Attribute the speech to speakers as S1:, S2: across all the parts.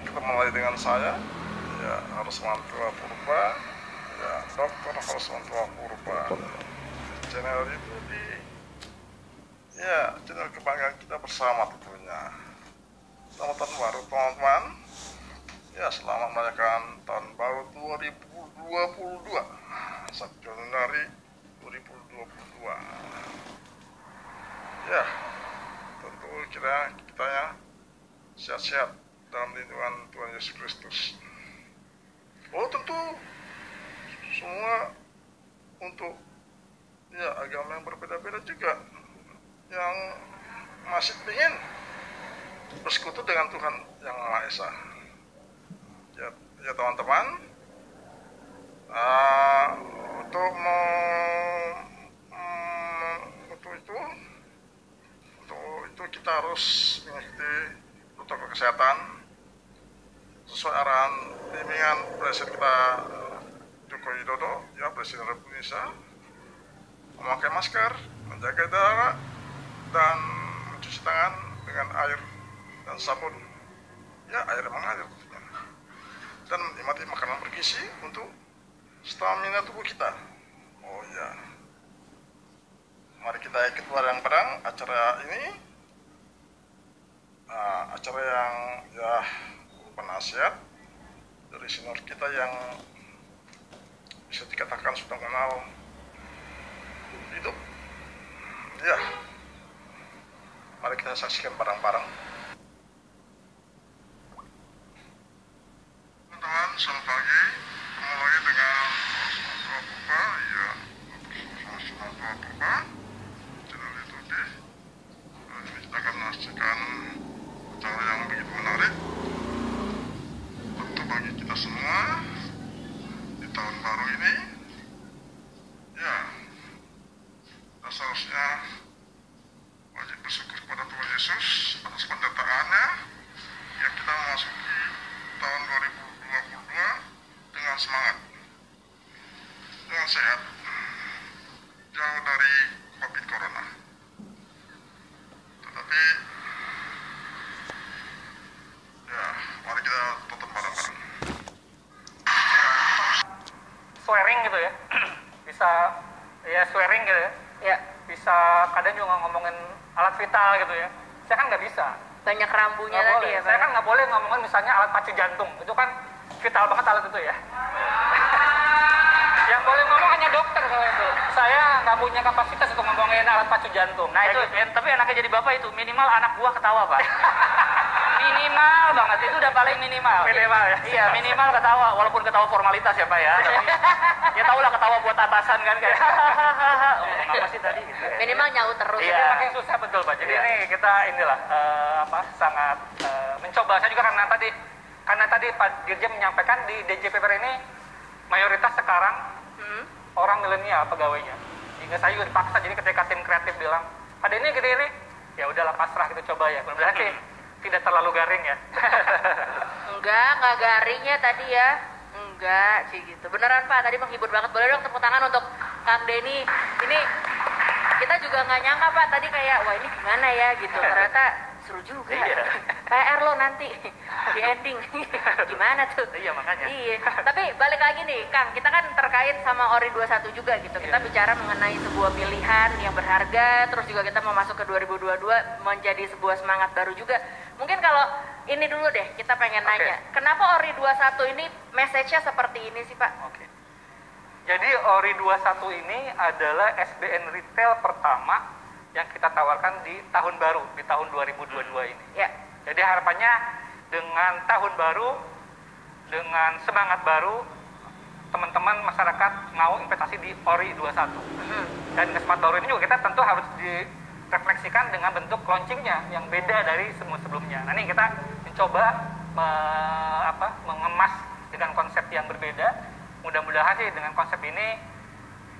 S1: ketemu lagi dengan saya, ya Harusmantua Purba, ya Dr. Harusmantua Purba. Channel itu channel kebanggaan kita bersama tentunya. Selamat tahun baru teman-teman. Ya, selamat merayakan tahun baru 2022, 1 Januari 2022. Ya, tentu kita ya sehat-sehat dalam lindungan Tuhan Yesus Kristus. Oh, tentu semua untuk agama yang berbeda-beda juga yang masih ingin bersekutu dengan Tuhan yang Maha Esa. Ya teman-teman, untuk itu kita harus mengikuti protokol kesehatan sesuai arahan bimbingan Presiden kita Joko Widodo, ya Presiden Republik Indonesia, memakai masker, menjaga jarak, dan mencuci tangan dengan air dan sabun. Ya, air mengalir tentunya. Dan menikmati makanan bergizi untuk stamina tubuh kita. Oh ya, mari kita ikut bareng-bareng acara ini. Acara yang penasihat dari senior kita yang bisa dikatakan sudah mengenal hidup. Ya, mari kita saksikan bareng-bareng. Teman-teman, selamat pagi. Ketemu lagi dengan Harusmantua Purba, ya, Harusmantua Purba, channel YouTube. Ini kita akan menyaksikan acara yang begitu menarik tentu bagi kita semua di tahun baru ini. Ya, kita seharusnya wajib bersyukur kepada Tuhan Yesus atas pendatangannya yang kita memasuki tahun 2022 dengan semangat, dengan sehat, jauh dari COVID Corona. Tetapi ya, mari kita tonton bareng-bareng.
S2: Swearing gitu ya, bisa ya swearing gitu ya, bisa kadang juga ngomongin alat vital gitu ya. Saya kan nggak bisa.
S3: Banyak rambunya
S2: Nggak
S3: tadi
S2: boleh.
S3: ya,
S2: Saya
S3: Pak?
S2: kan nggak boleh ngomongin misalnya alat pacu jantung, itu kan vital banget alat itu ya. Yang boleh ngomong hanya dokter kalau itu. Saya nggak punya kapasitas untuk ngomongin alat pacu jantung.
S4: Nah itu, tapi enaknya jadi bapak itu minimal anak buah ketawa pak. Minimal banget, itu udah paling minimal.
S2: Minimal ya?
S4: Iya, minimal ketawa, walaupun ketawa formalitas ya pak ya. Tapi, ya tau lah ketawa buat atasan kan kayak oh, kenapa sih tadi gitu ya.
S3: Minimal nyaut terus.
S4: Iya.
S2: Jadi makin susah betul Pak. Jadi ini kita sangat mencoba. Saya juga karena tadi Pak Dirjen menyampaikan di DJPPR ini mayoritas sekarang orang milenial pegawainya. Sehingga saya juga dipaksa. Jadi ketika tim kreatif bilang, pada ini gini, ya udahlah pasrah kita coba ya. Mudah-mudahan sih tidak terlalu garing ya.
S3: Enggak garingnya tadi ya. Enggak sih gitu. Beneran Pak, tadi menghibur banget. Boleh dong tepuk tangan untuk Kang Denny. Ini kita juga nggak nyangka Pak, tadi kayak wah ini gimana ya gitu. Ternyata seru juga.
S4: Iya.
S3: PR lo nanti di ending. Gimana tuh?
S4: Iya makanya.
S3: Iya. Tapi balik lagi nih Kang, kita kan terkait sama ORI 21 juga gitu. Kita bicara mengenai sebuah pilihan yang berharga, terus juga kita mau masuk ke 2022 menjadi sebuah semangat baru juga. Mungkin kalau ini dulu deh, kita pengen nanya, kenapa ORI 21 ini message-nya seperti ini sih Pak?
S2: Oke. Jadi ORI 21 ini adalah SBN retail pertama yang kita tawarkan di tahun baru, di tahun 2022 ini.
S3: Ya.
S2: Jadi harapannya dengan tahun baru, dengan semangat baru, teman-teman masyarakat mau investasi di ORI 21. Dan kesempatan baru ini juga kita tentu harus direfleksikan dengan bentuk launchingnya yang beda dari sebelumnya. Nah ini kita mencoba mengemas dengan konsep yang berbeda. Mudah-mudahan sih dengan konsep ini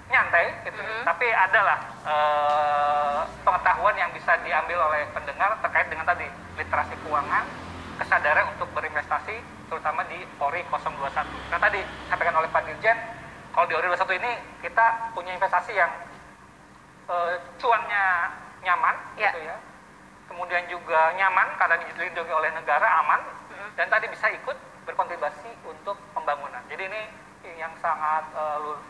S2: nyantai gitu. Tapi adalah pengetahuan yang bisa diambil oleh pendengar terkait dengan tadi literasi keuangan, kesadaran untuk berinvestasi terutama di ORI 021. Nah tadi sampaikan oleh Pak Dirjen, kalau di ORI 21 ini kita punya investasi yang cuannya nyaman gitu ya. Kemudian juga nyaman karena dilindungi oleh negara, aman. dan tadi bisa ikut berkontribusi untuk pembangunan. Jadi ini yang sangat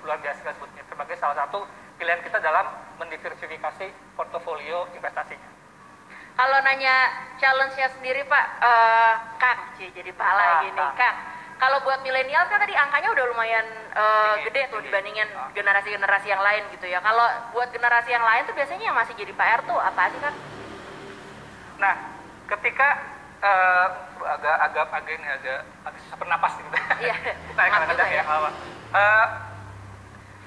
S2: luar biasa kita sebutnya sebagai salah satu pilihan kita dalam mendiversifikasi portofolio investasinya.
S3: Kalau nanya challenge-nya sendiri Pak, Kang, jadi pala gini, Kang. Kalau buat milenial kan tadi angkanya udah lumayan gede tuh dibandingin generasi-generasi yang lain gitu ya. Kalau buat generasi yang lain tuh biasanya yang masih jadi PR tuh apa sih Kang?
S2: Nah, ketika agak susah bernapas gitu. Iya. Kita kadang-kadang ya.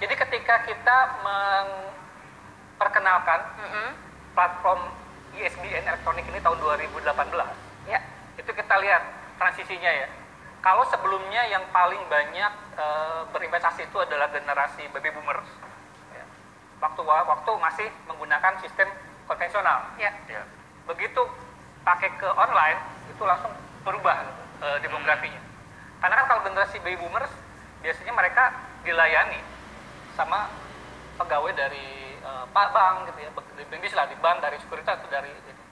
S2: Jadi ketika kita memperkenalkan platform ISBN elektronik ini tahun 2018, ya, itu kita lihat transisinya ya. Kalau sebelumnya yang paling banyak berinvestasi itu adalah generasi baby boomers, ya, waktu masih menggunakan sistem konvensional. Ya. Ya. Begitu pakai ke online, itu langsung berubah demografinya. Karena kan kalau generasi baby boomers, biasanya mereka dilayani sama pegawai dari bank gitu ya, di bank, dari sekuritas atau dari gitu.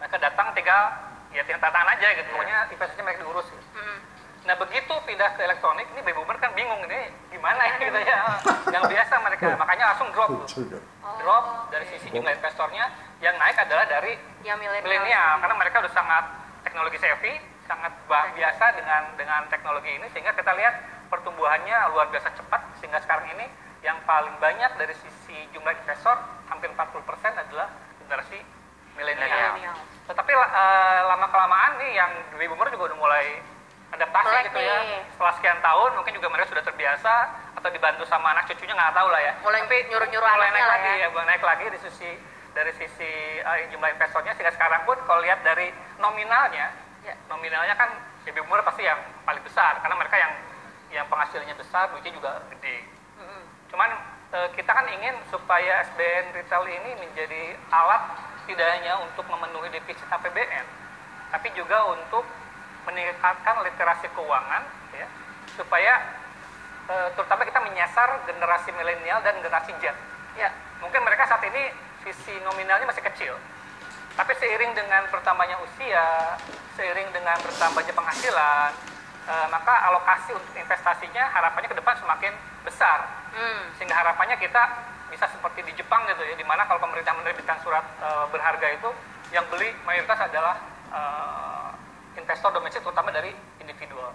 S2: Mereka datang tinggal ya tangan aja gitu, pokoknya investasinya mereka diurus gitu. Nah begitu pindah ke elektronik, ini baby boomer kan bingung ini gimana ya gitu ya, yang biasa mereka, makanya langsung drop dari sisi jumlah investornya. Yang naik adalah dari milenial, karena mereka udah sangat teknologi savvy, sangat biasa dengan teknologi ini, sehingga kita lihat pertumbuhannya luar biasa cepat, sehingga sekarang ini yang paling banyak dari sisi jumlah investor, hampir 40% adalah generasi milenial. Tetapi lama-kelamaan nih yang baby boomer juga udah mulai adaptasi gitu ya. Setelah sekian tahun mungkin juga mereka sudah terbiasa atau dibantu sama anak cucunya, nggak tahu lah ya.
S3: Mulai nyuruh-nyuruh anaknya
S2: naik lagi ya, naik lagi dari sisi jumlah investornya, sehingga sekarang pun kalau lihat dari nominalnya, nominalnya kan baby boomer pasti yang paling besar karena mereka yang penghasilannya besar, duitnya juga gede. Cuman kita kan ingin supaya SBN Retail ini menjadi alat tidak hanya untuk memenuhi defisit APBN, tapi juga untuk meningkatkan literasi keuangan, ya, supaya terutama kita menyasar generasi milenial dan generasi Z. Ya, mungkin mereka saat ini visi nominalnya masih kecil, tapi seiring dengan bertambahnya usia, seiring dengan bertambahnya penghasilan, maka alokasi untuk investasinya harapannya ke depan semakin besar. Sehingga harapannya kita bisa seperti di Jepang gitu ya, dimana kalau pemerintah menerbitkan surat berharga itu, yang beli mayoritas adalah investor domestik, terutama dari individual.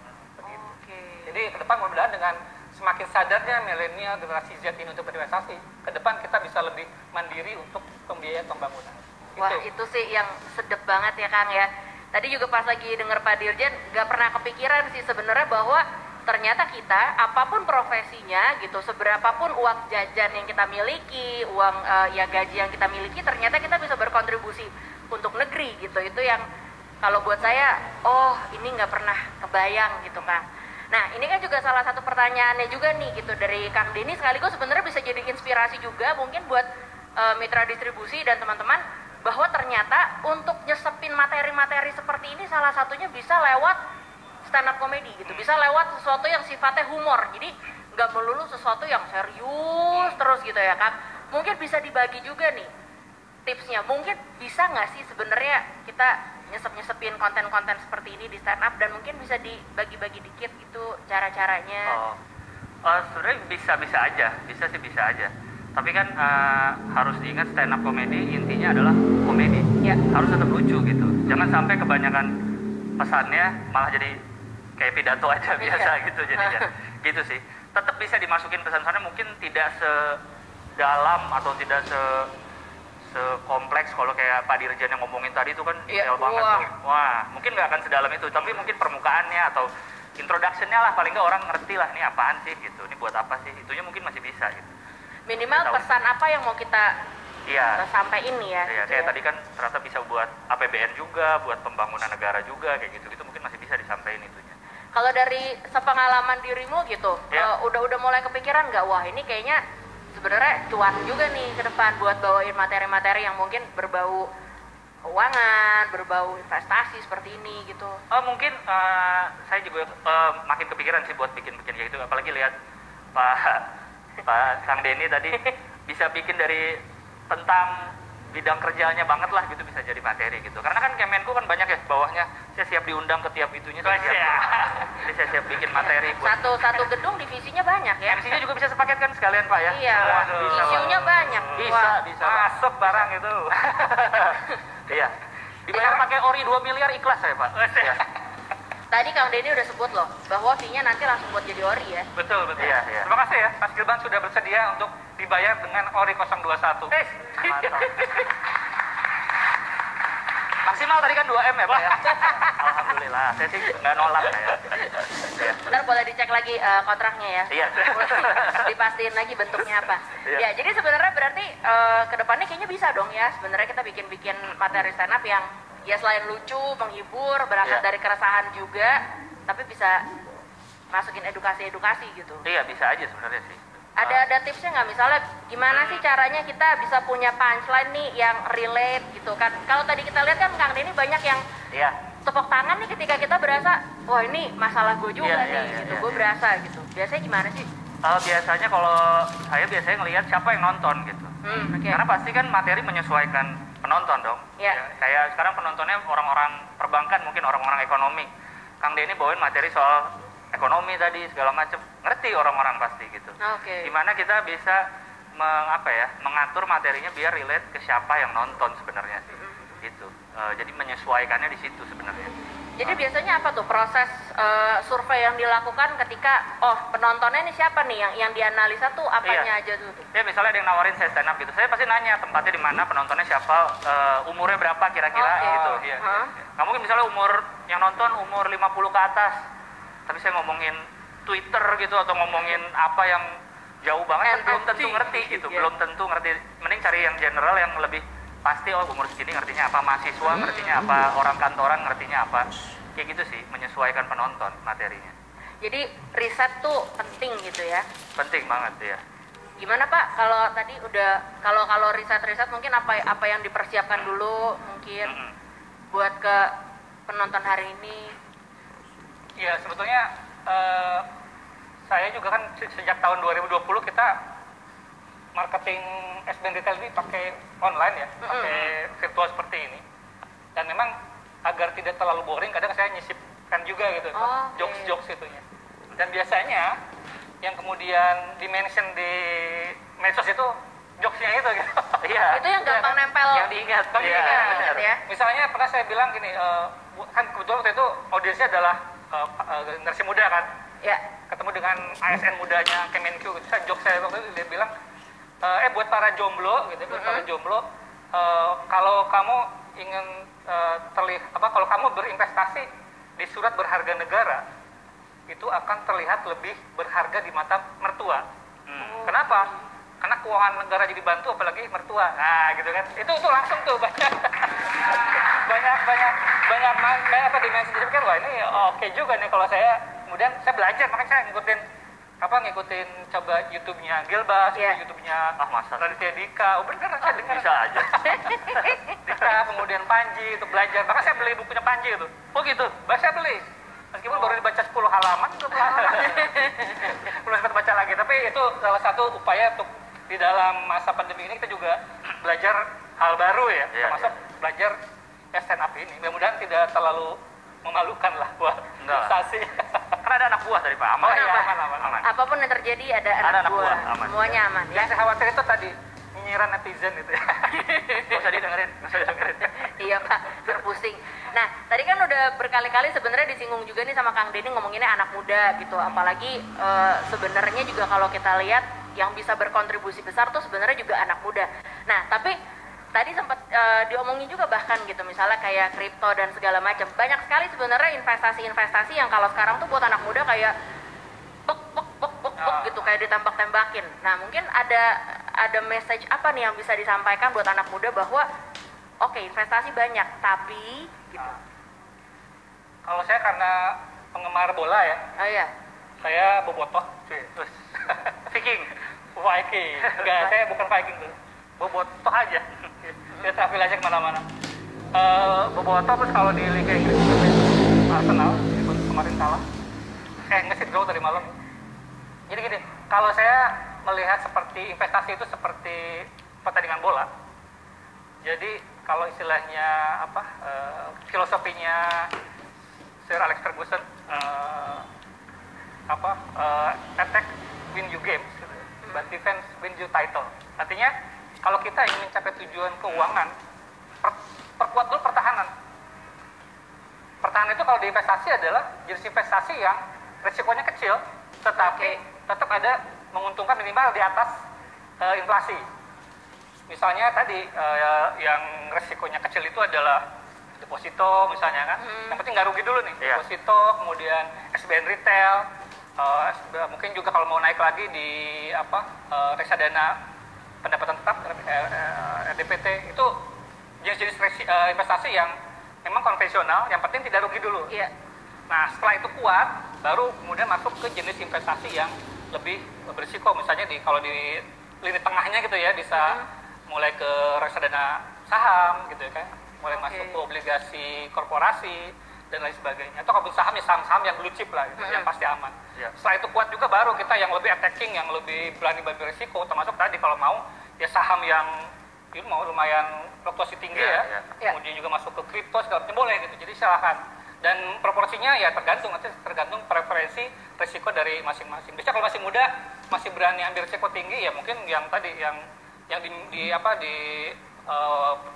S2: Jadi ke depan mudah-mudahan dengan semakin sadarnya milenial generasi Z ini untuk berinvestasi, ke depan kita bisa lebih mandiri untuk pembiayaan pembangunan.
S3: Wah, itu sih yang sedep banget ya Kang ya. Tadi juga pas lagi denger Pak Dirjen, gak pernah kepikiran sih sebenarnya bahwa ternyata kita, apapun profesinya gitu, seberapapun uang jajan yang kita miliki, uang gaji yang kita miliki, ternyata kita bisa berkontribusi untuk negeri gitu. Itu yang kalau buat saya, ini nggak pernah kebayang gitu Kang. Nah ini kan juga salah satu pertanyaannya juga nih gitu dari Kang Denny, sekaligus sebenarnya bisa jadi inspirasi juga mungkin buat mitra distribusi dan teman-teman, bahwa ternyata untuk nyesepin materi-materi seperti ini salah satunya bisa lewat stand up comedy gitu, bisa lewat sesuatu yang sifatnya humor, jadi nggak melulu sesuatu yang serius terus gitu ya Kang. Mungkin bisa dibagi juga nih tipsnya, mungkin bisa nggak sih sebenarnya kita nyesepin konten-konten seperti ini di stand up, dan mungkin bisa dibagi-bagi dikit gitu cara-caranya.
S4: Sebenarnya bisa aja. Tapi kan harus diingat stand up comedy intinya adalah komedi. Ya. Harus tetap lucu gitu. Jangan sampai kebanyakan pesannya malah jadi kayak pidato aja biasa gitu jadinya. Gitu sih. Tetap bisa dimasukin pesan-pesannya, mungkin tidak sedalam atau tidak sekompleks kalau kayak Pak Dirjen yang ngomongin tadi itu kan detail banget tuh. Wah, mungkin nggak akan sedalam itu, tapi mungkin permukaannya atau introduction-nya lah, paling nggak orang ngerti lah ini apaan sih gitu, ini buat apa sih, itunya mungkin masih bisa gitu.
S3: Minimal pesan apa yang mau kita sampaikan ya.
S4: Iya,
S3: gitu
S4: kayak
S3: ya.
S4: tadi kan ternyata bisa buat APBN juga, buat pembangunan negara juga, kayak gitu mungkin masih bisa disampaikan itunya.
S3: Kalau dari sepengalaman dirimu gitu, udah mulai kepikiran nggak, wah ini kayaknya sebenarnya cuan juga nih ke depan buat bawain materi-materi yang mungkin berbau keuangan, berbau investasi seperti ini gitu.
S4: Mungkin saya juga makin kepikiran sih buat bikin kayak gitu, apalagi lihat Pak Kang Denny tadi bisa bikin dari tentang bidang kerjanya banget lah gitu bisa jadi materi gitu. Karena kan Kemenku kan banyak ya bawahnya, saya siap diundang ke tiap itunya, saya siap. Jadi saya siap bikin materi buat
S3: Satu gedung divisinya banyak ya.
S4: MC-nya juga bisa sepaketkan sekalian Pak ya.
S3: Iya, isunya banyak.
S4: Bisa
S2: masuk barang itu.
S4: Iya. Dibayar pakai ori 2 miliar ikhlas saya Pak. Iya.
S3: Tadi Kang Denny udah sebut loh bahwa fee-nya nanti langsung buat jadi ori ya.
S2: Betul.
S4: Iya.
S2: Terima kasih ya, Mas Gilban sudah bersedia untuk dibayar dengan ori 021.
S4: Mantap. Maksimal tadi kan 2M ya Pak ya. Alhamdulillah, saya sih nggak nolak ya. Iya.
S3: Ntar boleh dicek lagi kontraknya ya.
S4: Iya.
S3: Dipastiin lagi bentuknya apa.
S4: Iya.
S3: Ya, jadi sebenarnya berarti kedepannya kayaknya bisa dong ya. Sebenarnya kita bikin materi stand up yang ya selain lucu, menghibur, berangkat
S4: Iya.
S3: dari keresahan juga, tapi bisa masukin edukasi-edukasi gitu.
S4: Iya, bisa aja sebenarnya sih.
S3: Ada tipsnya nggak, misalnya gimana sih caranya kita bisa punya punchline nih yang relate gitu kan? Kalau tadi kita lihat kan Kang Denny banyak yang
S4: Iya.
S3: tepuk tangan nih ketika kita berasa, wah ini masalah gue juga
S4: Iya,
S3: nih
S4: iya,
S3: gitu,
S4: iya,
S3: gue
S4: iya.
S3: berasa gitu. Biasanya gimana sih?
S4: Biasanya kalau saya biasanya ngelihat siapa yang nonton gitu.
S3: Oke.
S4: Karena pasti kan materi menyesuaikan penonton dong.
S3: Iya.
S4: Ya, kayak sekarang penontonnya orang-orang perbankan, mungkin orang-orang ekonomi. Kang Denny bawain materi soal ekonomi tadi segala macam, ngerti orang-orang pasti gitu.
S3: Oke.
S4: Gimana kita bisa mengatur materinya biar relate ke siapa yang nonton sebenarnya sih. Gitu. Jadi menyesuaikannya di situ sebenarnya.
S3: Jadi biasanya apa tuh proses survei yang dilakukan ketika penontonnya ini siapa nih yang dianalisa tuh apanya aja tuh?
S4: Ya misalnya ada yang nawarin saya stand up gitu, saya pasti nanya tempatnya di mana, penontonnya siapa, umurnya berapa kira-kira gitu.
S3: Iya.
S4: Nggak mungkin misalnya umur yang nonton umur 50 ke atas, tapi saya ngomongin Twitter gitu atau ngomongin apa yang jauh banget kan belum tentu ngerti gitu, belum tentu ngerti. Mending cari yang general yang lebih pasti, umur segini ngertinya apa, mahasiswa ngertinya apa, orang kantoran ngertinya apa, kayak gitu sih, menyesuaikan penonton materinya.
S3: Jadi riset tuh penting gitu ya?
S4: Penting banget ya.
S3: Gimana Pak, kalau tadi udah, kalau riset mungkin apa yang dipersiapkan dulu mungkin buat ke penonton hari ini?
S2: Ya sebetulnya saya juga kan sejak tahun 2020 kita marketing SBN Retail ini pakai online ya, pakai virtual seperti ini. Dan memang agar tidak terlalu boring, kadang saya nyisipkan juga gitu, jokes-jokes itunya. Dan biasanya yang kemudian di-mention di medsos itu jokesnya itu gitu.
S4: Iya.
S3: Itu yang gampang nempel.
S4: Yang diingat.
S3: Iya, benar ya.
S2: Misalnya pernah saya bilang gini, kan kebetulan waktu itu audiensnya adalah generasi muda kan.
S3: Ya.
S2: Ketemu dengan ASN mudanya Kemenku gitu. Jokes saya waktu itu dia bilang, buat para jomblo gitu, buat para jomblo, kalau kamu ingin kalau kamu berinvestasi di surat berharga negara, itu akan terlihat lebih berharga di mata mertua. Kenapa? Karena keuangan negara jadi bantu, apalagi mertua. Nah, gitu kan. Itu langsung tuh banyak dimensi. Jadi pikir, wah ini oke juga nih kalau saya kemudian saya belajar, makanya saya ngikutin coba YouTube-nya Gilbas, YouTube-nya Raditya Dika. Bener saya dengar.
S4: Bisa aja.
S2: Dika, kemudian Panji untuk belajar. Bahkan saya beli bukunya Panji itu.
S4: Oh gitu.
S2: Saya beli. Meskipun baru dibaca 10 halaman, belum sempat baca lagi. Tapi itu salah satu upaya untuk di dalam masa pandemi ini kita juga belajar hal baru ya, termasuk belajar stand up ini. Mudah-mudahan tidak terlalu memalukan lah buat sensasi.
S4: Karena ada anak buah dari Pak Aman.
S2: Aman.
S3: Apapun yang terjadi ada anak buah.
S4: Aman.
S3: Semuanya aman ya.
S2: Yang saya khawatir itu tadi nyinyiran netizen itu ya.
S4: Nggak usah didengerin.
S3: Iya Pak, terpusing. Nah, tadi kan udah berkali-kali sebenarnya disinggung juga nih sama Kang Denny ngomonginnya anak muda gitu. Apalagi sebenarnya juga kalau kita lihat yang bisa berkontribusi besar tuh sebenarnya juga anak muda. Nah, tapi tadi sempat diomongin juga bahkan gitu, misalnya kayak kripto dan segala macam. Banyak sekali sebenarnya investasi-investasi yang kalau sekarang tuh buat anak muda kayak bek gitu, kayak ditembak-tembakin. Nah, mungkin ada message apa nih yang bisa disampaikan buat anak muda bahwa oke, investasi banyak, tapi gitu.
S2: Kalau saya karena penggemar bola ya.
S3: Oh iya.
S2: Saya bobotoh. Terus Viking. Enggak, saya bukan Viking tuh. Bobotoh aja. Dia tampil aja kemana-mana. Bobotoh terus kalau di Liga Inggris Arsenal kemarin kalah. Nggak sih, draw tadi malam. Jadi gini, kalau saya melihat seperti investasi itu seperti pertandingan bola. Jadi kalau istilahnya filosofinya Sir Alex Ferguson attack win you games, but defense win you title. Artinya kalau kita ingin mencapai tujuan keuangan, perkuat dulu pertahanan. Pertahanan itu kalau di investasi adalah jenis investasi yang risikonya kecil, tetapi tetap ada menguntungkan minimal di atas inflasi. Misalnya tadi yang risikonya kecil itu adalah deposito misalnya kan, yang penting nggak rugi dulu nih. Deposito, kemudian SBN retail, mungkin juga kalau mau naik lagi di reksadana pendapatan tetap RDPT, itu jenis-jenis investasi yang memang konvensional, yang penting tidak rugi dulu. Nah setelah itu kuat, baru kemudian masuk ke jenis investasi yang lebih berisiko, misalnya kalau di lini tengahnya gitu ya, bisa mulai ke reksadana saham gitu ya kan, mulai masuk ke obligasi korporasi dan lain sebagainya. Atau kalau saham ya saham-saham yang blue chip lah gitu, yang pasti aman. Setelah itu kuat juga baru kita yang lebih attacking, yang lebih berani ambil risiko, termasuk tadi kalau mau ya saham yang mau lumayan fluktuasi tinggi kemudian juga masuk ke kripto segala macam boleh gitu. Jadi silahkan. Dan proporsinya ya tergantung preferensi risiko dari masing-masing. Biasanya kalau masih muda masih berani ambil risiko tinggi ya mungkin yang tadi yang di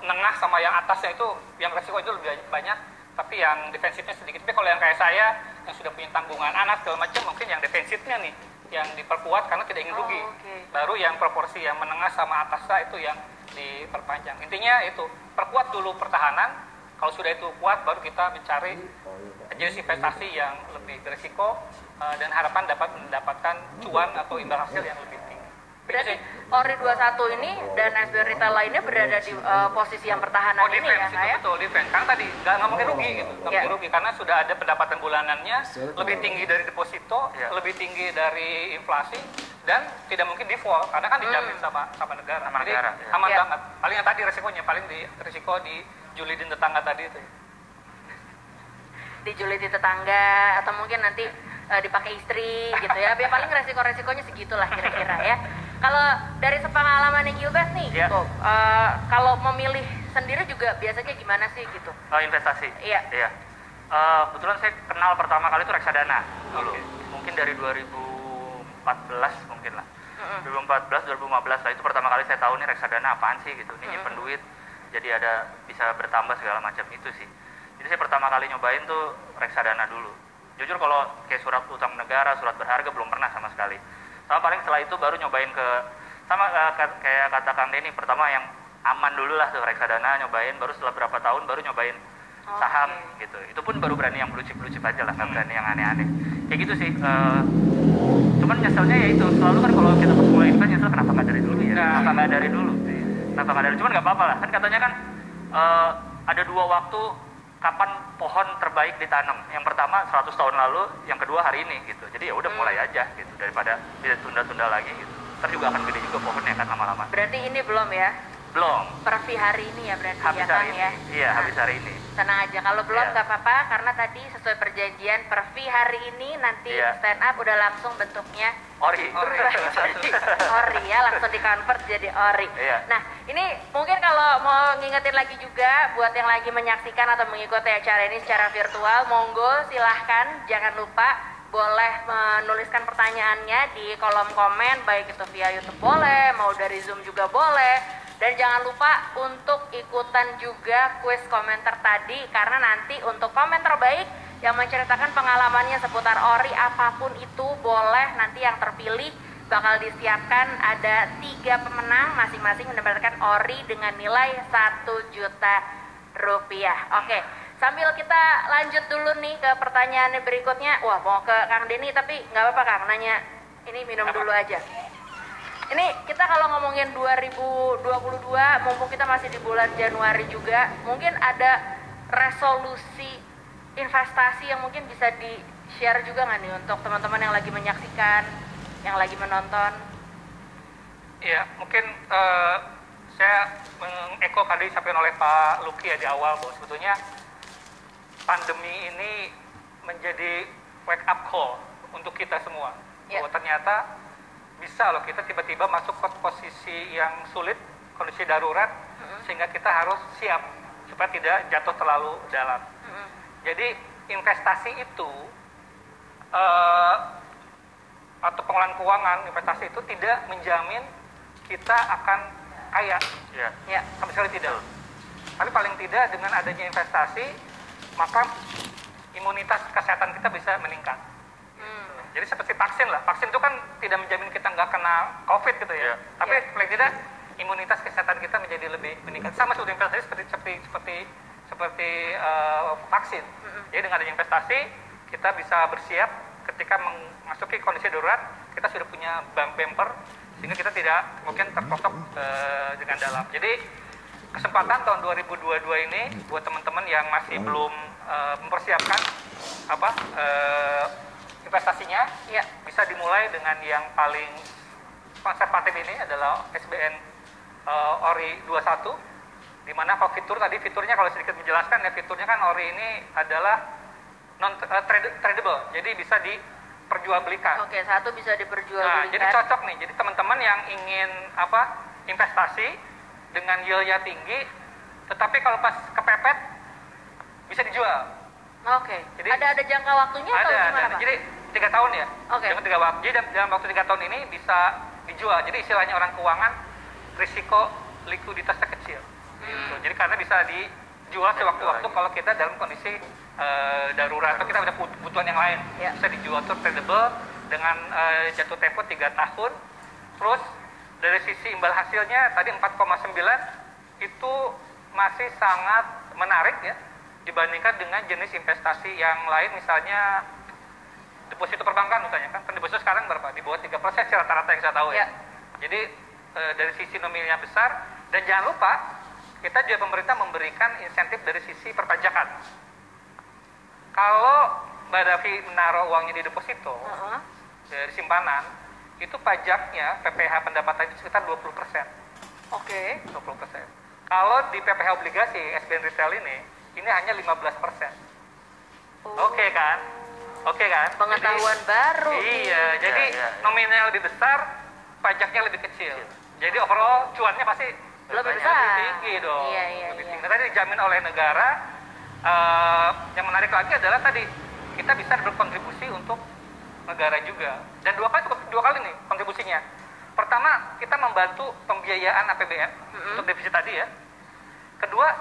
S2: menengah sama yang atasnya itu yang risiko itu lebih banyak, tapi yang defensifnya sedikit. Tapi kalau yang kayak saya yang sudah punya tanggungan anak segala macam, mungkin yang defensifnya nih yang diperkuat karena tidak ingin rugi. Baru yang proporsi yang menengah sama atasnya itu yang diperpanjang. Intinya itu perkuat dulu pertahanan. Kalau sudah itu kuat, baru kita mencari jenis investasi yang lebih berisiko dan harapan dapat mendapatkan cuan atau imbal hasil yang lebih tinggi.
S3: Berarti ORI 21 ini dan SBN Retail lainnya berada di posisi yang pertahanan ini
S2: defense,
S3: ya, saya?
S2: Betul, defense. Karena tadi nggak mungkin rugi gitu, nggak mungkin rugi karena sudah ada pendapatan bulanannya lebih tinggi dari deposito, lebih tinggi dari inflasi, dan tidak mungkin default karena kan dijamin sama negara. Jadi aman banget. Paling yang tadi risikonya risiko di julidin tetangga tadi itu.
S3: Dijulidi tetangga atau mungkin nanti dipakai istri gitu ya. Paling resiko-resikonya segitulah kira-kira ya. Kalau dari sepengalaman Gilbert nih gitu, kalau memilih sendiri juga biasanya gimana sih gitu?
S4: Investasi?
S3: Iya.
S4: Kebetulan saya kenal pertama kali itu reksadana dulu. Mungkin dari 2014 mungkin lah. 2014, 2015 lah itu pertama kali saya tahu nih reksadana apaan sih gitu. Ini nyimpen duit, jadi ada bisa bertambah segala macam itu sih. Jadi saya pertama kali nyobain tuh reksadana dulu. Jujur kalau kayak surat utang negara, surat berharga belum pernah sama sekali. Sama paling setelah itu baru nyobain kayak kata Kang Denny, pertama yang aman dulu lah tuh reksadana nyobain, baru setelah berapa tahun baru nyobain saham gitu. Itu pun baru berani yang blue chip aja lah, nggak berani yang aneh-aneh. Kayak gitu sih. Cuman nyeselnya ya itu selalu kan kalau kita pas mulai invest nyesel kenapa nggak dari dulu ya? Kenapa nggak dari dulu? Cuman nggak apa-apa lah. Kan katanya kan ada dua waktu kapan pohon terbaik ditanam. Yang pertama 100 tahun lalu, yang kedua hari ini gitu. Jadi ya udah mulai aja gitu daripada ditunda-tunda lagi gitu. Ntar juga akan gede juga pohonnya kan lama-lama.
S3: Berarti ini belum ya?
S4: Belum.
S3: Pervi hari ini ya berarti
S4: habis
S3: ya Kang
S4: hari ini.
S3: ya?
S4: Iya, habis hari ini.
S3: Tenang aja, kalau belum nggak apa-apa karena tadi sesuai perjanjian Pervi hari ini nanti stand up udah langsung bentuknya
S4: Ori.
S3: Ori ya, langsung di-convert jadi Ori. Nah, ini mungkin kalau mau ngingetin lagi juga buat yang lagi menyaksikan atau mengikuti acara ini secara virtual, monggo silahkan jangan lupa boleh menuliskan pertanyaannya di kolom komen, baik itu via YouTube boleh, mau dari Zoom juga boleh. Dan jangan lupa untuk ikutan juga kuis komentar tadi, karena nanti untuk komen terbaik yang menceritakan pengalamannya seputar Ori apapun itu boleh, nanti yang terpilih bakal disiapkan ada 3 pemenang masing-masing mendapatkan Ori dengan nilai 1 juta rupiah. Oke, sambil kita lanjut dulu nih ke pertanyaan berikutnya. Wah, mau ke Kang Denny tapi nggak apa-apa Kang, nanya ini minum dulu aja. Ini kita kalau ngomongin 2022, mumpung kita masih di bulan Januari juga, mungkin ada resolusi investasi yang mungkin bisa di-share juga nggak nih untuk teman-teman yang lagi menyaksikan, yang lagi menonton?
S2: Ya, mungkin saya mengeko tadi disampaikan oleh Pak Luki ya di awal bahwa sebetulnya pandemi ini menjadi wake up call untuk kita semua. Bahwa ternyata bisa loh kita tiba-tiba masuk ke posisi yang sulit, kondisi darurat, sehingga kita harus siap supaya tidak jatuh terlalu dalam. Jadi investasi itu atau pengelolaan keuangan investasi itu tidak menjamin kita akan kaya, sama sekali tidak. Tapi paling tidak dengan adanya investasi maka imunitas kesehatan kita bisa meningkat. Jadi seperti vaksin lah, vaksin itu kan tidak menjamin kita nggak kena COVID gitu ya. Tapi paling tidak imunitas kesehatan kita menjadi lebih meningkat. Sama seperti investasi seperti vaksin. Jadi dengan adanya investasi kita bisa bersiap ketika memasuki kondisi darurat, kita sudah punya bumper sehingga kita tidak mungkin terprosok dengan dalam. Jadi kesempatan tahun 2022 ini buat teman-teman yang masih belum mempersiapkan investasinya, bisa dimulai dengan yang paling konservatif ini adalah SBN ORI 21, di mana kalau fiturnya kalau sedikit menjelaskan ya, fiturnya kan ORI ini adalah non tradable, jadi bisa diperjualbelikan.
S3: Oke, satu bisa diperjualbelikan.
S2: Nah, jadi cocok nih, jadi teman-teman yang ingin investasi dengan yield-nya tinggi, tetapi kalau pas kepepet bisa dijual.
S3: Oke. Jadi ada jangka waktunya atau gimana, Pak?
S2: Jadi 3 tahun ya.
S3: Oke.
S2: Jadi dalam waktu 3 tahun ini bisa dijual. Jadi istilahnya orang keuangan risiko likuiditasnya kecil. Gitu. Jadi karena bisa dijual sewaktu-waktu kalau kita dalam kondisi darurat atau kita ada kebutuhan yang lain. Bisa dijual tuh tradable dengan jatuh tempo 3 tahun. Terus dari sisi imbal hasilnya tadi 4,9 itu masih sangat menarik ya dibandingkan dengan jenis investasi yang lain, misalnya deposito perbankan misalnya kan deposito sekarang berapa? Di bawah 3% sih rata-rata yang saya tahu ya. Jadi dari sisi nominalnya besar, dan jangan lupa kita juga pemerintah memberikan insentif dari sisi perpajakan. Kalau Mbak Davi menaruh uangnya di deposito dari simpanan, itu pajaknya PPh pendapatan itu sekitar 20%.
S3: Oke.
S2: 20%. Kalau di PPh obligasi SBN retail ini hanya 15%. Oke kan?
S3: Pengetahuan baru.
S2: Iya, jadi nominalnya lebih besar, pajaknya lebih kecil. Jadi overall cuannya pasti
S3: lebih besar.
S2: Lebih tinggi dong. Lebih tinggi. Tadi dijamin oleh negara. Yang menarik lagi adalah tadi kita bisa berkontribusi untuk negara juga. Dan dua kali nih kontribusinya. Pertama, kita membantu pembiayaan APBN untuk defisit tadi ya. Kedua,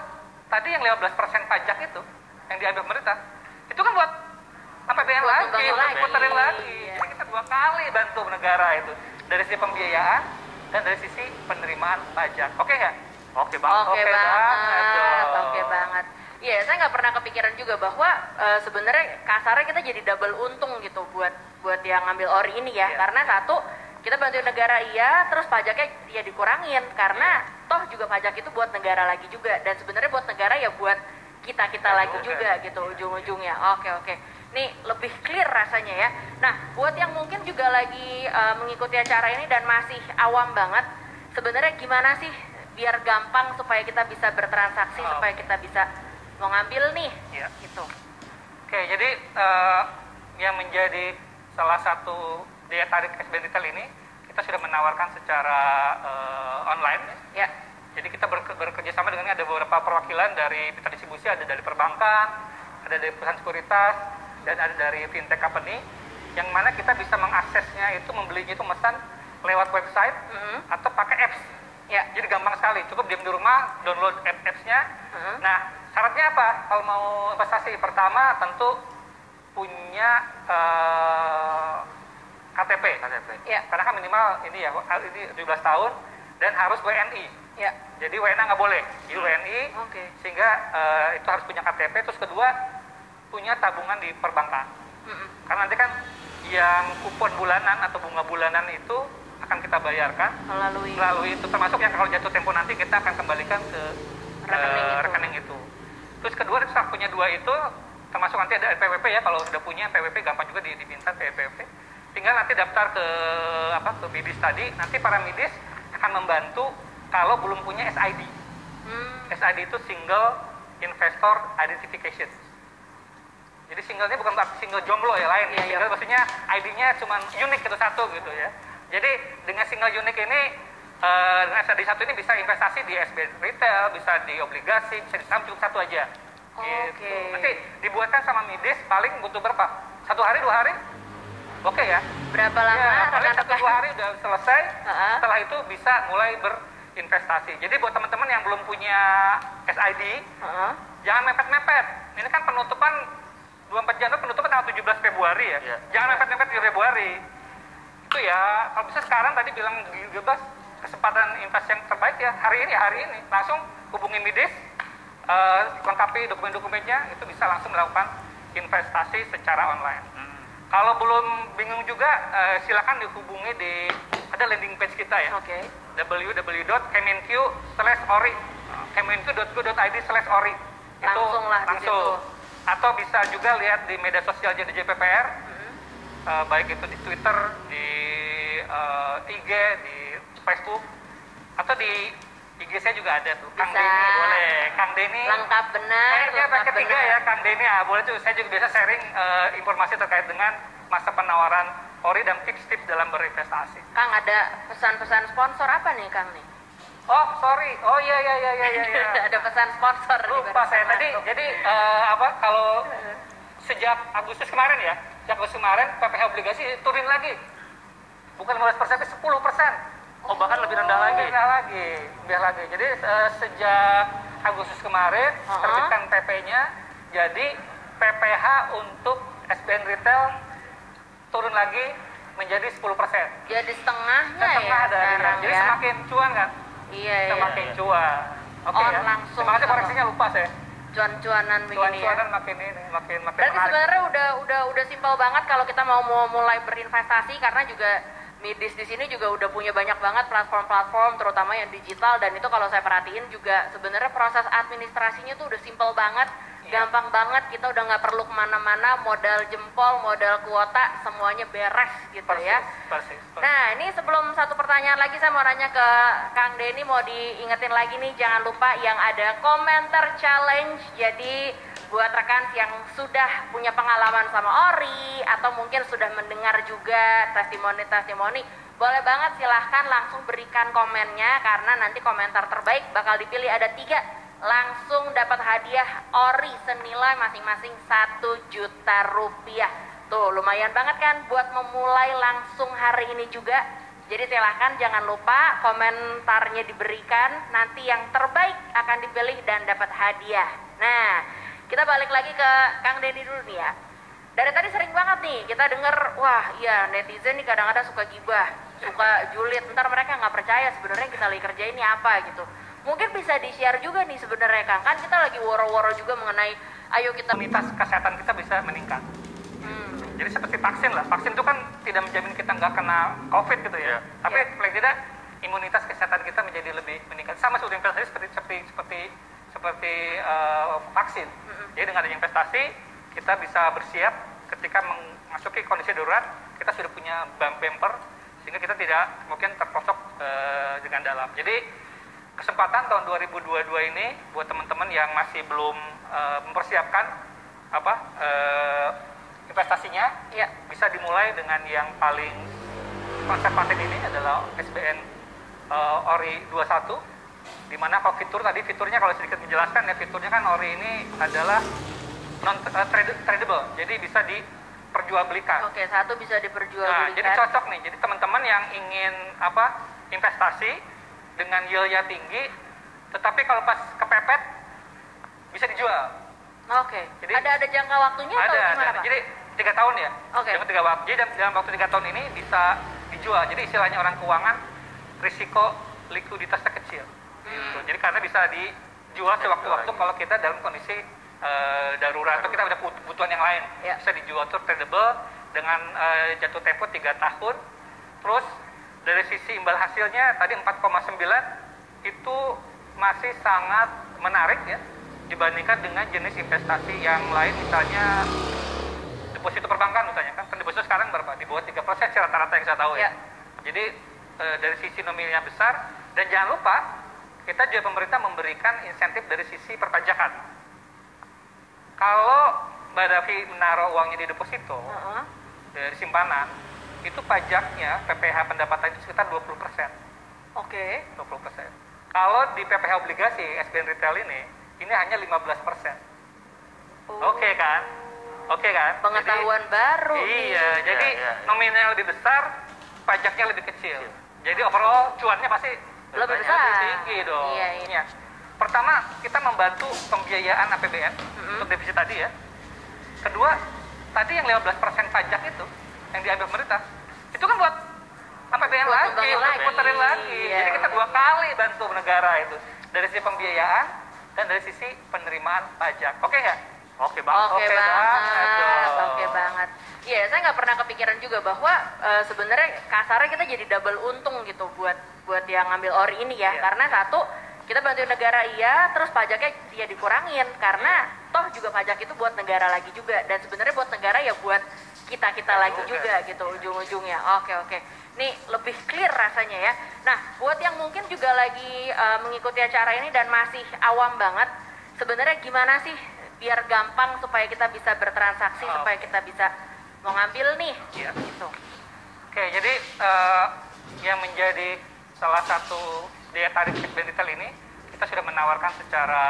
S2: tadi yang 15% pajak itu yang diambil pemerintah, itu kan buat APBN lagi, puterin lagi. Jadi kita 2 kali bantu negara itu, dari sisi pembiayaan dan dari sisi penerimaan pajak. Oke nggak? Oke banget.
S3: Oke banget. Iya, saya nggak pernah kepikiran juga bahwa sebenarnya kasarnya kita jadi double untung gitu buat yang ngambil ori ini ya. Karena satu, kita bantuin negara terus pajaknya ya dikurangin karena toh juga pajak itu buat negara lagi juga, dan sebenarnya buat negara ya buat kita lagi juga gitu ujung-ujungnya. Oke. Nih lebih clear rasanya ya. Nah, buat yang mungkin juga lagi mengikuti acara ini dan masih awam banget, sebenarnya gimana sih biar gampang supaya kita bisa bertransaksi, supaya kita bisa mau ngambil nih gitu.
S2: Oke, jadi yang menjadi salah satu daya tarik SBN Retail ini, kita sudah menawarkan secara online. Jadi kita bekerja sama dengan ada beberapa perwakilan dari mitra distribusi, ada dari perbankan, ada dari perusahaan sekuritas, dan ada dari fintech company, yang mana kita bisa mengaksesnya itu, membelinya itu memesan lewat website atau pakai apps. Jadi gampang sekali, cukup diam di rumah, download apps-nya. Nah, syaratnya apa? Kalau mau investasi, pertama tentu punya KTP. Karena kan minimal ini 17 tahun dan harus WNI. Jadi WNA nggak boleh, jadi WNI. Sehingga itu harus punya KTP. Terus kedua, punya tabungan di perbankan. Karena nanti kan yang kupon bulanan atau bunga bulanan itu akan kita bayarkan melalui itu, termasuk yang kalau jatuh tempo nanti kita akan kembalikan ke rekening itu. Terus kedua, punya 2 itu, termasuk nanti ada PWP ya, kalau sudah punya PWP gampang juga diminta PWP. Tinggal nanti daftar ke MIDIS tadi, nanti para MIDIS akan membantu kalau belum punya SID. SID itu Single Investor Identification. Jadi singlenya bukan single jomblo ya, lain. Single maksudnya ID-nya cuma unik itu satu gitu ya. Jadi dengan single unik ini SAD 1 ini bisa investasi di SBN retail, bisa di obligasi, bisa di saham, cukup satu aja. Gitu. Nanti dibuatkan sama Midis paling butuh berapa? 1 hari, 2 hari? Oke ya?
S3: Berapa lama?
S2: Ya, paling 1-2 hari udah selesai. Setelah itu bisa mulai berinvestasi. Jadi buat teman-teman yang belum punya SID, jangan mepet-mepet. Ini kan penutupan 24 Januari, penutupan tanggal 17 Februari ya. Jangan mepet-mepet di Februari. Itu ya, kalau bisa sekarang tadi bilang bebas kesempatan investasi yang terbaik ya hari ini. Langsung hubungi Midis, lengkapi dokumen-dokumennya, itu bisa langsung melakukan investasi secara online. Kalau belum bingung juga, silakan dihubungi ada landing page kita ya. www.kemenq/ori, kemenq.go.id/ori. Itu langsung. Atau bisa juga lihat di media sosial DJPPR, baik itu di Twitter, di IG, di Facebook, atau di IG saya juga ada tuh. Kang Denny boleh. Kang Denny
S3: lengkap benar.
S2: Kayaknya pakai 3 ya Kang Denny. Boleh tuh. Saya juga biasa sharing informasi terkait dengan masa penawaran ori dan tips-tips dalam berinvestasi.
S3: Kang, ada pesan-pesan sponsor apa nih Kang nih?
S2: Oh sorry. Oh iya.
S3: Ada pesan sponsor.
S2: Lupa saya tadi. Jadi kalau sejak Agustus kemarin ya, PPh obligasi turun lagi. Bukan 15%, tapi 10%.
S4: Oh bahkan lebih rendah lagi.
S2: Lebih lagi. Jadi sejak Agustus kemarin terbitkan PP-nya, jadi PPh untuk SBN retail turun lagi menjadi 10%.
S3: Jadi setengahnya
S2: Setengah
S3: ya.
S2: dari jadi semakin cuan kan?
S3: Iya.
S2: Semakin cuan. Oke ya.
S3: Langsung.
S2: Terima kasih koreksinya lupa saya.
S3: Cuan-cuanan begini ya.
S2: Cuan-cuanan makin
S3: Berarti sebenarnya udah simpel banget kalau kita mau mulai berinvestasi, karena juga Midis di sini juga udah punya banyak banget platform-platform, terutama yang digital, dan itu kalau saya perhatiin juga sebenarnya proses administrasinya tuh udah simpel banget, gampang banget, kita udah nggak perlu kemana-mana, modal jempol, modal kuota, semuanya beres gitu ya.
S2: Persis.
S3: Nah ini sebelum satu pertanyaan lagi saya mau nanya ke Kang Denny, mau diingetin lagi nih, jangan lupa yang ada komentar challenge. Jadi buat rekan yang sudah punya pengalaman sama ori atau mungkin sudah mendengar juga testimoni-testimoni, boleh banget silahkan langsung berikan komennya, karena nanti komentar terbaik bakal dipilih ada 3, langsung dapat hadiah ori senilai masing-masing 1 juta rupiah. Tuh lumayan banget kan buat memulai langsung hari ini juga. Jadi silahkan jangan lupa komentarnya diberikan, nanti yang terbaik akan dipilih dan dapat hadiah. Nah, kita balik lagi ke Kang Denny dulu nih ya. Dari tadi sering banget nih kita dengar, wah iya netizen nih kadang-kadang suka gibah, suka julid, ntar mereka nggak percaya sebenarnya kita lagi kerjain ini apa gitu. Mungkin bisa di-share juga nih sebenarnya Kang, kan kita lagi woro-woro juga mengenai ayo kita
S2: imunitas kesehatan kita bisa meningkat. Jadi seperti vaksin lah, vaksin itu kan tidak menjamin kita nggak kena COVID gitu ya. Tapi paling tidak imunitas kesehatan kita menjadi lebih meningkat. Sama seperti investasi seperti vaksin. Jadi dengan adanya investasi kita bisa bersiap ketika memasuki kondisi darurat, kita sudah punya bumper sehingga kita tidak mungkin terprosok dengan dalam. Jadi kesempatan tahun 2022 ini buat teman-teman yang masih belum mempersiapkan investasinya, bisa dimulai dengan yang paling konservatif ini adalah SBN ori 21, di mana kalau fiturnya kalau sedikit menjelaskan ya, fiturnya kan ori ini adalah non tradable, jadi bisa diperjualbelikan.
S3: Oke, satu bisa diperjualbelikan.
S2: Nah, jadi cocok nih. Jadi teman-teman yang ingin investasi dengan yield-nya tinggi, tetapi kalau pas kepepet bisa dijual.
S3: Oke. Jadi ada jangka waktunya atau gimana Pak?
S2: Jadi 3 tahun ya.
S3: Oke.
S2: Jadi dalam waktu 3 tahun ini bisa dijual. Jadi istilahnya orang keuangan risiko likuiditasnya kecil. Gitu. Jadi karena bisa dijual sewaktu-waktu kalau kita dalam kondisi darurat atau kita ada kebutuhan yang lain, bisa dijual tuh tradable dengan jatuh tempo 3 tahun. Terus dari sisi imbal hasilnya tadi 4,9 itu masih sangat menarik ya dibandingkan dengan jenis investasi yang lain, misalnya deposito perbankan misalnya kan deposito sekarang berapa? Di bawah 3% sih rata-rata yang saya tahu ya. Jadi dari sisi nominalnya besar, dan jangan lupa kita juga pemerintah memberikan insentif dari sisi perpajakan. Kalau Mbak Davi menaruh uangnya di deposito dari simpanan, itu pajaknya PPh pendapatan itu sekitar 20%.
S3: Oke.
S2: 20%. Kalau di PPh obligasi SBN retail ini hanya 15%. Oke kan? Oke kan?
S3: Pengetahuan baru.
S2: Iya, jadi nominalnya lebih besar, pajaknya lebih kecil. Jadi overall cuannya pasti
S3: Lebih besar.
S2: lebih tinggi dong.
S3: Iya.
S2: Pertama, kita membantu pembiayaan APBN untuk defisit tadi ya. Kedua, tadi yang 15% pajak itu yang diambil pemerintah, itu kan buat APBN
S3: Buat
S2: lagi,
S3: kembali
S2: buat
S3: lagi.
S2: puterin lagi.
S3: Iya.
S2: Jadi kita 2 kali bantu negara itu. Dari sisi pembiayaan dan dari sisi penerimaan pajak. Oke nggak? Oke banget.
S3: Oke banget.
S2: dong.
S3: Oke banget. Iya, saya nggak pernah kepikiran juga bahwa sebenarnya kasarnya kita jadi double untung gitu buat yang ngambil ori ini ya.
S2: Iya.
S3: Karena satu, kita bantuin negara iya, terus pajaknya dia dikurangin karena toh juga pajak itu buat negara lagi juga, dan sebenarnya buat negara ya buat kita lagi juga gitu ujung-ujungnya. Oke. Nih lebih clear rasanya ya. Nah, buat yang mungkin juga lagi mengikuti acara ini dan masih awam banget, sebenarnya gimana sih biar gampang supaya kita bisa bertransaksi, supaya kita bisa mau ngambil nih
S2: Iya.
S3: gitu.
S2: Oke, jadi yang menjadi salah satu daya tarik SBN Retail ini, kita sudah menawarkan secara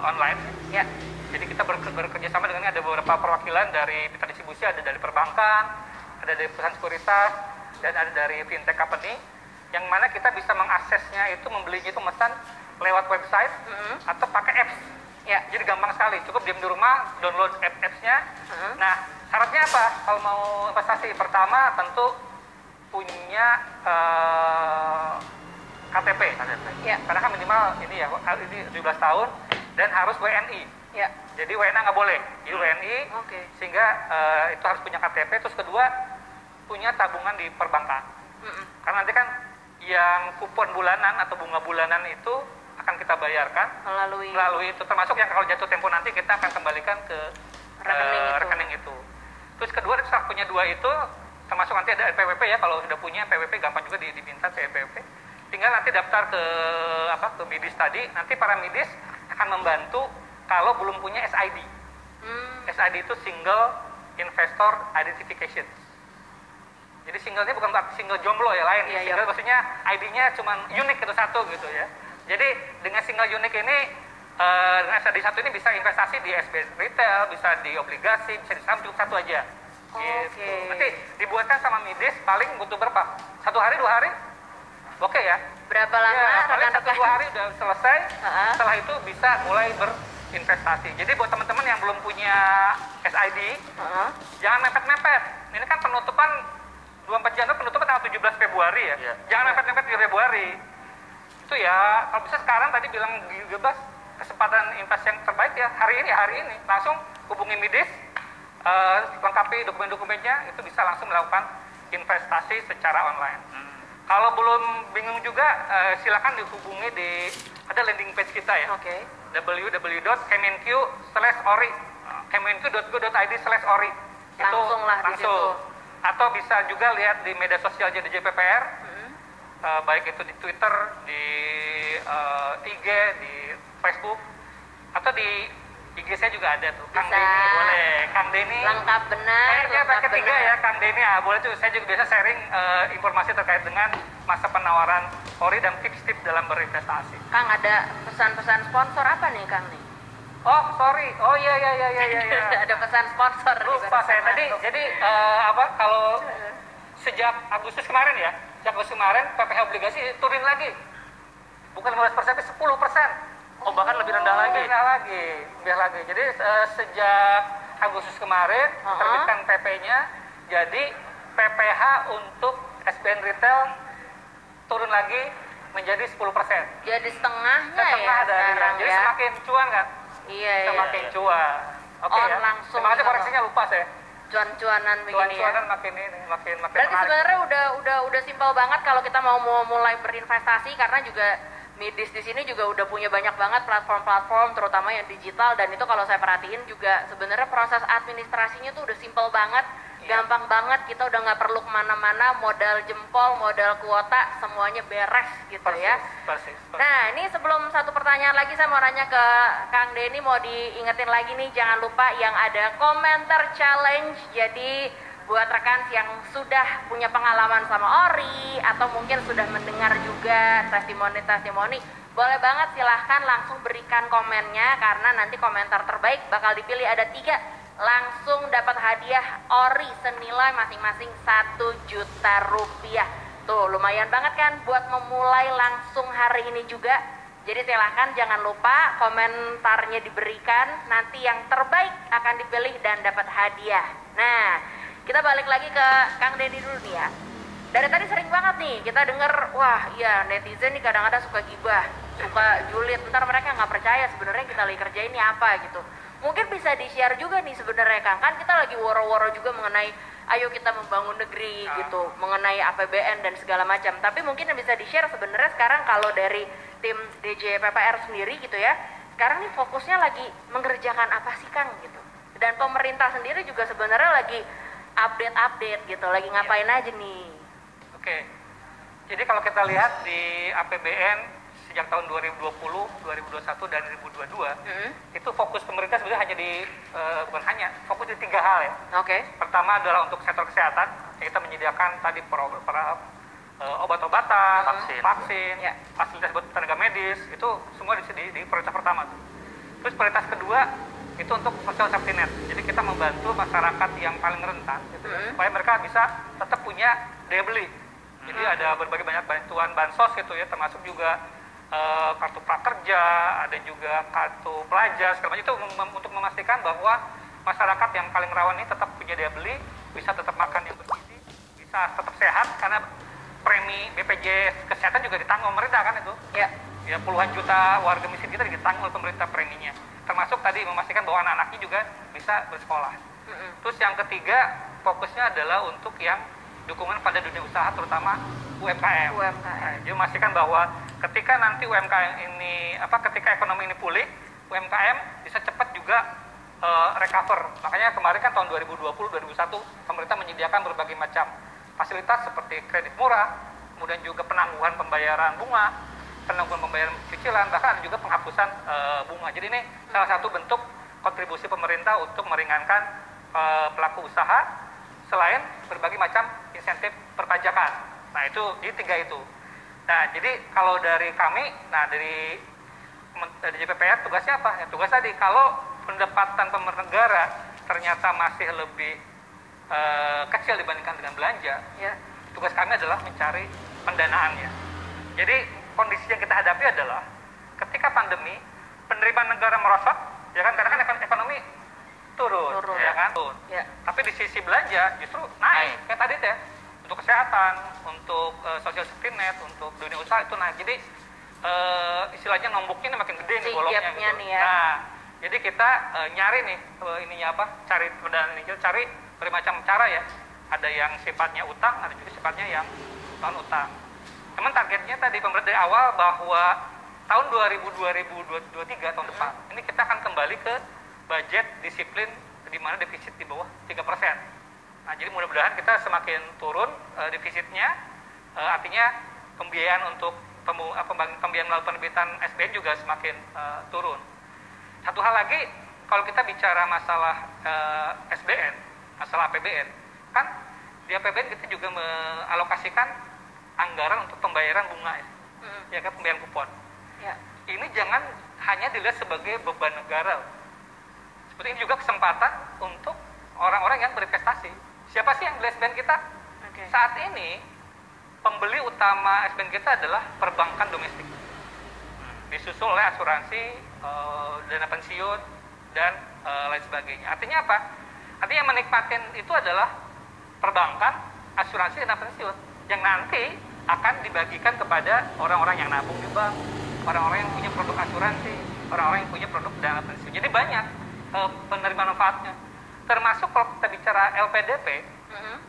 S2: online.
S3: Ya.
S2: Jadi kita bekerja sama dengan ada beberapa perwakilan dari mitra distribusi, ada dari perbankan, ada dari perusahaan sekuritas, dan ada dari fintech company, yang mana kita bisa mengaksesnya itu, membelinya itu mesan lewat website atau pakai apps.
S3: Ya.
S2: Jadi gampang sekali, cukup diam di rumah, download apps-nya. Nah, syaratnya apa? Kalau mau investasi, pertama tentu punya KTP.
S3: Ya.
S2: Karena kan minimal ini 17 tahun dan harus WNI.
S3: Ya.
S2: Jadi WNA nggak boleh, jadi WNI.
S3: Oke.
S2: Sehingga itu harus punya KTP. Terus kedua, punya tabungan di perbankan. Karena nanti kan yang kupon bulanan atau bunga bulanan itu akan kita bayarkan melalui itu, termasuk yang kalau jatuh tempo nanti kita akan kembalikan ke rekening itu. Terus kedua, setelah punya 2 itu, termasuk nanti ada NPWP ya, kalau sudah punya NPWP gampang juga diminta ke NPWP. Tinggal nanti daftar ke MIDIS tadi, nanti para MIDIS akan membantu kalau belum punya SID. SID itu Single Investor Identification. Jadi single ini bukan single jomblo ya, lain.
S3: Iya,
S2: Single maksudnya ID-nya cuma unik itu satu gitu ya. Jadi dengan single unik ini, dengan SID satu ini bisa investasi di SBN Retail, bisa di obligasi, bisa di saham, cukup satu aja. Gitu. Nanti dibuatkan sama MIDIS, paling butuh berapa? 1 hari, 2 hari? Oke ya.
S3: Berapa lama?
S2: Ya, paling 1-2 hari udah selesai. Setelah itu bisa mulai berinvestasi. Jadi buat teman-teman yang belum punya SID, jangan mepet-mepet. Ini kan penutupan 24 Januari, penutupan tanggal 17 Februari ya. Jangan mepet-mepet di Februari. Itu ya, kalau bisa sekarang tadi bilang bebas, kesempatan investasi yang terbaik ya hari ini. Langsung hubungi MIDIS, lengkapi dokumen-dokumennya, itu bisa langsung melakukan investasi secara online. Kalau belum bingung juga, silakan dihubungi ada landing page kita ya. www.kemenq/ori, kemenq.go.id/ori. Itu langsung. Atau bisa juga lihat di media sosial JDJPPR, baik itu di Twitter, di IG, di Facebook, atau di IG saya juga ada tuh. Kang Denny boleh. Kang Denny.
S3: Lengkap benar.
S2: Kayaknya pakai 3 ya, Kang Denny. Boleh tuh. Saya juga biasa sharing informasi terkait dengan masa penawaran ori dan tips-tips dalam berinvestasi.
S3: Kang, ada pesan-pesan sponsor apa nih Kang nih?
S2: Oh, sorry. Oh iya.
S3: Ada pesan sponsor.
S2: Lupa saya tadi. Jadi kalau sejak Agustus kemarin ya, PPh obligasi turun lagi. Bukan 15%, tapi 10%. Oh, bahkan lebih rendah lagi. Lebih lagi. Jadi sejak Agustus kemarin terbitkan PP-nya, jadi PPh untuk SBN Retail turun lagi menjadi 10%.
S3: Jadi setengahnya
S2: Setengah
S3: ya
S2: dari
S3: sekarang
S2: jadi
S3: ya.
S2: semakin cuan kan?
S3: Iya.
S2: Semakin cuan. Oke ya.
S3: Langsung.
S2: Terima kasih koreksinya, lupa saya.
S3: Cuan-cuanan begini ya.
S2: Cuan-cuanan makin
S3: Berarti
S2: menarik.
S3: sebenarnya udah simpel banget kalau kita mau mulai berinvestasi, karena juga MIDIS di sini juga udah punya banyak banget platform-platform, terutama yang digital, dan itu kalau saya perhatiin juga sebenarnya proses administrasinya tuh udah simpel banget, gampang banget, kita udah nggak perlu kemana-mana, modal jempol, modal kuota, semuanya beres gitu ya.
S2: Persis.
S3: Nah, ini sebelum satu pertanyaan lagi, saya mau nanya ke Kang Denny, mau diingetin lagi nih, jangan lupa yang ada komentar challenge. Jadi buat rekan yang sudah punya pengalaman sama Ori atau mungkin sudah mendengar juga testimoni-testimoni, boleh banget silahkan langsung berikan komennya, karena nanti komentar terbaik bakal dipilih ada 3, langsung dapat hadiah Ori senilai masing-masing 1 juta rupiah. Tuh lumayan banget kan buat memulai langsung hari ini juga. Jadi silahkan jangan lupa komentarnya diberikan, nanti yang terbaik akan dipilih dan dapat hadiah. Nah, kita balik lagi ke Kang Denny dulu nih ya. Dari tadi sering banget nih kita denger, wah iya netizen nih kadang-kadang suka gibah, suka julid, ntar mereka nggak percaya sebenarnya kita lagi kerja ini apa gitu. Mungkin bisa di-share juga nih sebenarnya Kang, kan kita lagi woro-woro juga mengenai ayo kita membangun negeri gitu, mengenai APBN dan segala macam. Tapi mungkin yang bisa di-share sebenarnya sekarang kalau dari tim DJPPR sendiri gitu ya, sekarang nih fokusnya lagi mengerjakan apa sih Kang gitu. Dan pemerintah sendiri juga sebenarnya lagi update gitu, lagi ngapain aja nih.
S2: Oke, jadi kalau kita lihat di APBN sejak tahun 2020, 2021, dan 2022, itu fokus pemerintah sebenarnya hanya di, bukan hanya, fokus di 3 hal ya.
S3: Oke.
S2: Pertama adalah untuk sektor kesehatan, kita menyediakan tadi obat-obatan, vaksin,
S3: ya.
S2: fasilitas buat tenaga medis, itu semua di prioritas pertama. Terus prioritas kedua, itu untuk social safety net. Jadi kita membantu masyarakat yang paling rentan, gitu, supaya mereka bisa tetap punya daya beli. Jadi ada berbagai banyak bantuan bansos gitu ya, termasuk juga kartu prakerja, ada juga kartu pelajar, segala macam itu untuk memastikan bahwa masyarakat yang paling rawan ini tetap punya daya beli, bisa tetap makan yang bergizi, bisa tetap sehat, karena premi BPJS kesehatan juga ditanggung pemerintah kan itu. Ya puluhan juta warga miskin kita ditanggung oleh pemerintah preminya. Termasuk tadi memastikan bahwa anak-anaknya juga bisa bersekolah. Terus yang ketiga fokusnya adalah untuk yang dukungan pada dunia usaha, terutama UMKM. Jadi memastikan bahwa ketika nanti UMKM ini, ketika ekonomi ini pulih, UMKM bisa cepat juga recover. Makanya kemarin kan tahun 2020-2021 pemerintah menyediakan berbagai macam fasilitas seperti kredit murah, kemudian juga penangguhan pembayaran bunga, penangguhan pembayaran cicilan, bahkan ada juga penghapusan bunga. Jadi ini salah satu bentuk kontribusi pemerintah untuk meringankan pelaku usaha, selain berbagai macam insentif perpajakan. Nah itu, jadi 3 itu. Nah jadi kalau dari kami, dari DJPPR tugasnya apa? Ya, tugas tadi, kalau pendapatan pemerintah negara ternyata masih lebih kecil dibandingkan dengan belanja, tugas kami adalah mencari pendanaannya. Jadi kondisi yang kita hadapi adalah ketika pandemi, penerimaan negara merosot, ya kan, karena kan ekonomi turun, ya kan? Tapi di sisi belanja justru naik, kayak tadi ya, untuk kesehatan, untuk social safety net, untuk dunia usaha itu naik. Jadi istilahnya nomboknya makin gede nih bolongnya gitu.
S3: Nih, ya.
S2: Nah, jadi kita nyari nih cari pendanaan ini, cari berbagai macam cara ya. Ada yang sifatnya utang, ada juga sifatnya yang non utang. Cuman targetnya tadi pemerintah dari awal bahwa tahun 2023 tahun depan ini kita akan kembali ke budget disiplin di mana defisit di bawah 3%. Nah, jadi mudah-mudahan kita semakin turun defisitnya, artinya pembiayaan untuk pembiayaan melalui penerbitan SBN juga semakin turun. Satu hal lagi, kalau kita bicara masalah SBN, masalah APBN, kan di APBN kita juga mengalokasikan anggaran untuk pembayaran bunga, ya kan, pembayaran kupon. Ini jangan hanya dilihat sebagai beban negara. Seperti ini juga kesempatan untuk orang-orang yang berinvestasi. Siapa sih yang beli SBN kita? Saat ini pembeli utama SBN kita adalah perbankan domestik, disusul oleh asuransi, dana pensiun, dan lain sebagainya. Artinya apa? Artinya menikmatin itu adalah perbankan, asuransi, dana pensiun yang nanti akan dibagikan kepada orang-orang yang nabung di bank, orang-orang yang punya produk asuransi, orang-orang yang punya produk dana pensiun. Jadi banyak penerima manfaatnya. Termasuk kalau kita bicara LPDP,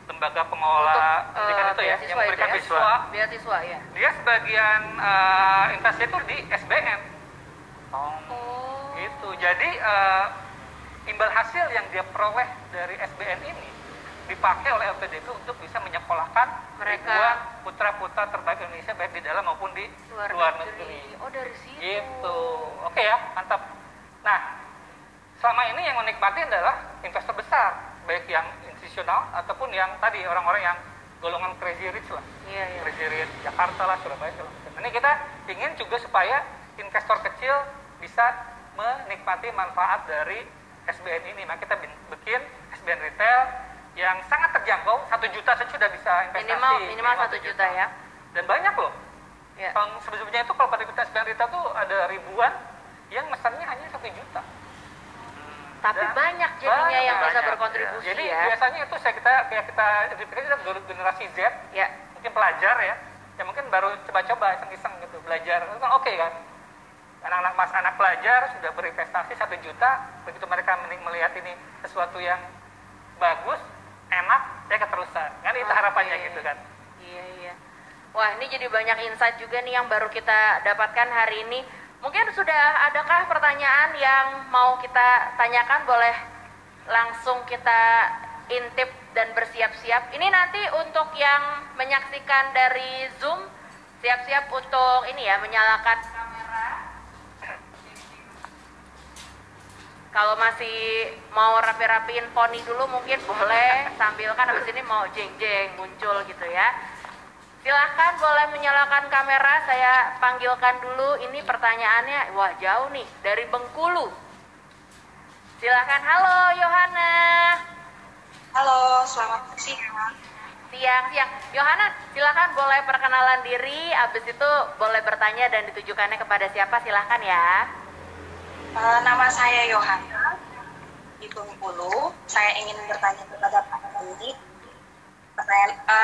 S2: lembaga pengelola pendidikan itu ya, yang memberikan
S3: beasiswa ya.
S2: Dia sebagian investasi itu di SBN. Gitu. Jadi imbal hasil yang dia peroleh dari SBN ini dipakai oleh LPDP untuk bisa menyekolahkan ribuan putra-putra terbaik Indonesia, baik di dalam maupun di luar negeri.
S3: Oh, dari situ.
S2: Gitu. Oke ya, mantap. Nah, selama ini yang menikmati adalah investor besar. baik yang institusional ataupun yang tadi orang-orang yang golongan crazy rich lah, crazy rich Jakarta lah, Surabaya segala macam. Ini kita ingin juga supaya investor kecil bisa menikmati manfaat dari SBN ini. Maka kita bikin SBN retail yang sangat terjangkau, 1 juta saja sudah bisa investasi.
S3: Minimal 1 juta ya.
S2: Dan banyak loh. Sebelumnya itu kalau pada kita SBN retail tuh ada ribuan yang mesannya hanya 1 juta.
S3: Tapi banyak jadinya yang bisa berkontribusi.
S2: Jadi biasanya itu kita generasi Z, mungkin pelajar ya, yang mungkin baru coba-coba iseng-iseng gitu belajar, itu kan oke kan. Anak pelajar sudah berinvestasi 1 juta, begitu mereka melihat ini sesuatu yang bagus, enak, ya keterusan. Kan itu harapannya gitu kan.
S3: Iya. Wah, ini jadi banyak insight juga nih yang baru kita dapatkan hari ini. Mungkin sudah adakah pertanyaan yang mau kita tanyakan? Boleh langsung kita intip dan bersiap-siap. Ini nanti untuk yang menyaksikan dari Zoom, siap-siap untuk ini ya, menyalakan kamera. Kalau masih mau rapi-rapiin poni dulu mungkin boleh, sambil kan habis ini mau jeng-jeng muncul gitu ya. Silahkan boleh menyalakan kamera, saya panggilkan dulu. Ini pertanyaannya, wah jauh nih, dari Bengkulu. Silahkan, halo Yohana.
S5: Halo, selamat siang.
S3: Siang. Yohana, silahkan boleh perkenalan diri, abis itu boleh bertanya dan ditujukannya kepada siapa, silahkan ya.
S5: Nama saya Yohana, di Bengkulu. Saya ingin bertanya kepada Pak Andi.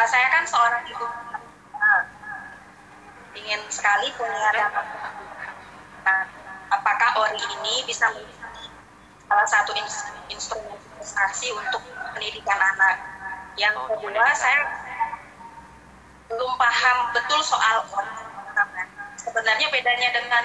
S5: Saya kan seorang ibu, ingin sekali punya dana. Nah, apakah ORI ini bisa menjadi salah satu instrumen investasi untuk pendidikan anak? Yang kedua, saya belum paham betul soal ORI. Sebenarnya bedanya dengan